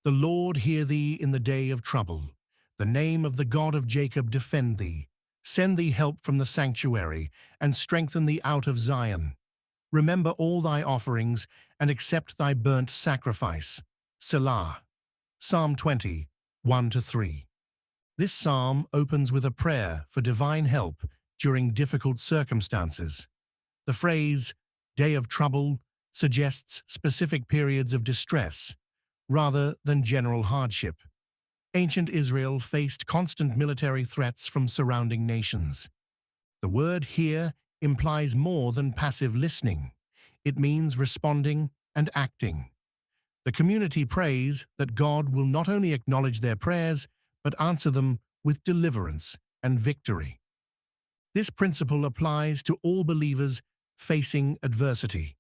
The Lord hear thee in the day of trouble. The name of the God of Jacob defend thee. Send thee help from the sanctuary, and strengthen thee out of Zion. Remember all thy offerings, and accept thy burnt sacrifice. Selah. Psalm 20, 1-3. This psalm opens with a prayer for divine help during difficult circumstances. The phrase, day of trouble, suggests specific periods of distress, rather than general hardship. Ancient Israel faced constant military threats from surrounding nations. The word here implies more than passive listening. It means responding and acting. The community prays that God will not only acknowledge their prayers, but answer them with deliverance and victory. This principle applies to all believers facing adversity.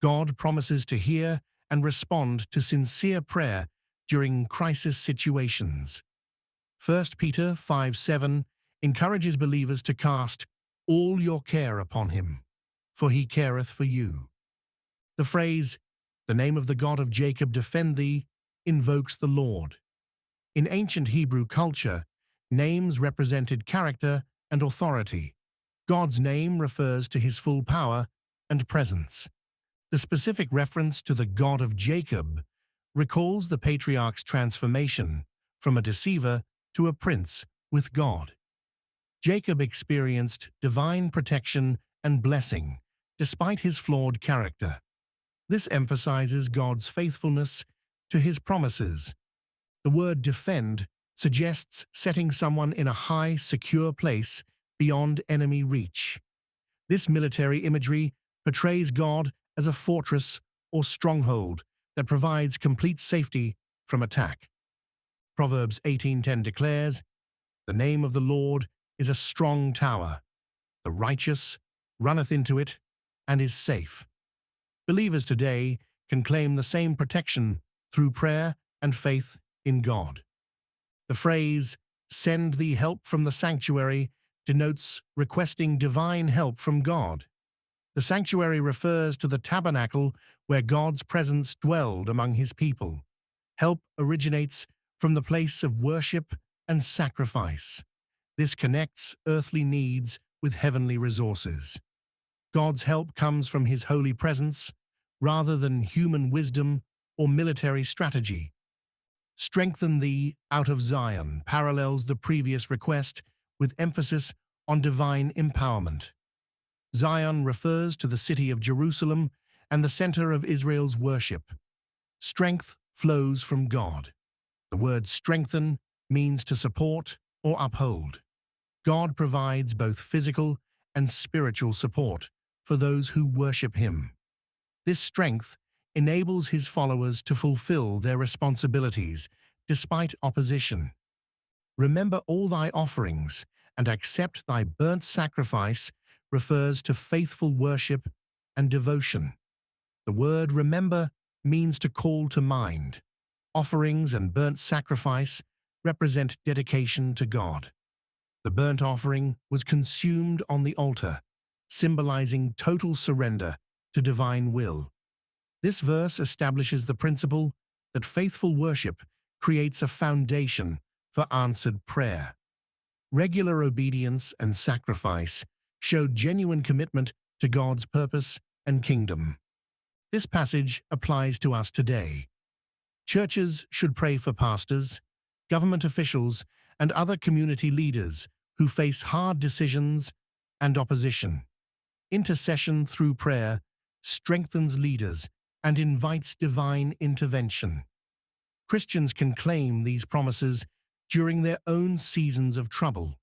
God promises to hear and respond to sincere prayer during crisis situations. 1 Peter 5:7 encourages believers to cast all your care upon him, for he careth for you. The phrase, the name of the God of Jacob defend thee, invokes the Lord. In ancient Hebrew culture, names represented character and authority. God's name refers to his full power and presence. The specific reference to the God of Jacob recalls the patriarch's transformation from a deceiver to a prince with God. Jacob experienced divine protection and blessing despite his flawed character. This emphasizes God's faithfulness to his promises. The word defend suggests setting someone in a high, secure place beyond enemy reach. This military imagery portrays God as a fortress or stronghold that provides complete safety from attack. Proverbs 18:10 declares, "The name of the Lord is a strong tower. The righteous runneth into it and is safe." Believers today can claim the same protection through prayer and faith in God. The phrase, "Send thee help from the sanctuary," denotes requesting divine help from God. The sanctuary refers to the tabernacle where God's presence dwelled among his people. Help originates from the place of worship and sacrifice. This connects earthly needs with heavenly resources. God's help comes from his holy presence, rather than human wisdom or military strategy. "Strengthen thee out of Zion" parallels the previous request with emphasis on divine empowerment. Zion refers to the city of Jerusalem and the center of Israel's worship. Strength flows from God. The word strengthen means to support or uphold. God provides both physical and spiritual support for those who worship him. This strength enables his followers to fulfill their responsibilities despite opposition. "Remember all thy offerings, and accept thy burnt sacrifice" refers to faithful worship and devotion. The word remember means to call to mind. Offerings and burnt sacrifice represent dedication to God. The burnt offering was consumed on the altar, symbolizing total surrender to divine will. This verse establishes the principle that faithful worship creates a foundation for answered prayer. Regular obedience and sacrifice showed genuine commitment to God's purpose and kingdom. This passage applies to us today. Churches should pray for pastors, government officials, and other community leaders who face hard decisions and opposition. Intercession through prayer strengthens leaders and invites divine intervention. Christians can claim these promises during their own seasons of trouble.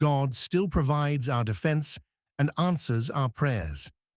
God still provides our defense and answers our prayers.